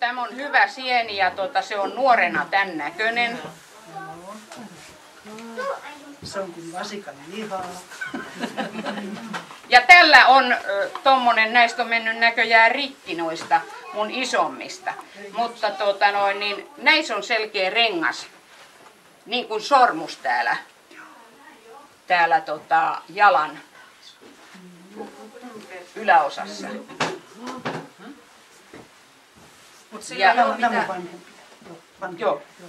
Tämä on hyvä sieni ja se on nuorena tämän näköinen. Se on kuin vasikan lihaa. Ja tällä on tommonen, näistä on mennyt näköjään rikki noista mun isommista. Mutta niin näissä on selkeä rengas, niin kuin sormus täällä jalan yläosassa.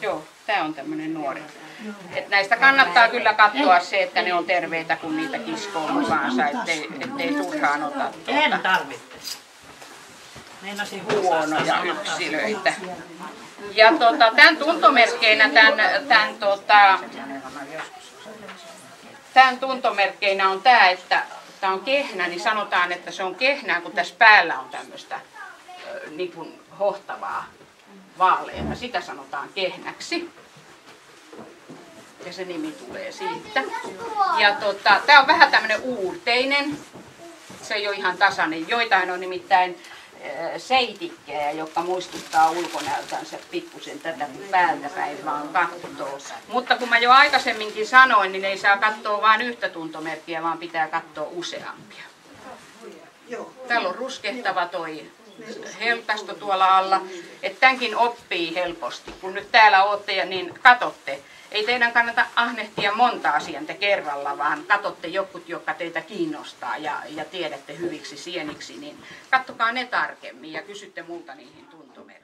Joo, tää on tämmönen nuori. Et näistä kannattaa kyllä katsoa se, että ne on terveitä, kun niitä kiskoo mukaansa, ettei turhaan ota En tarvitse. Meinasin huonoja yksilöitä. Ja tämän tuntomerkkeinä, tämän tuntomerkkeinä on tämä, että tämä on kehnä, niin sanotaan, että se on kehnää, kun tässä päällä on tämmöistä niin kuin hohtavaa vaaleita. Sitä sanotaan kehnäksi. Ja se nimi tulee siitä. Ja tämä on vähän tämmöinen uurteinen. Se ei ole ihan tasainen. Joitain on nimittäin seitikkejä, jotka muistuttaa ulkonäöltänsä pikkusen tätä, kun päältä päin vaan katsoo. Mutta kun mä jo aikaisemminkin sanoin, niin ei saa katsoa vain yhtä tuntomerkkiä, vaan pitää katsoa useampia. Täällä on ruskehtava toi heltasto tuolla alla. Että tämänkin oppii helposti. Kun nyt täällä ootte, niin katsotte. Ei teidän kannata ahnehtia monta asianta kerralla, vaan katsotte jokut, jotka teitä kiinnostaa ja tiedätte hyviksi sieniksi, niin katsokaa ne tarkemmin ja kysytte multa niihin tuntomerkkeihin.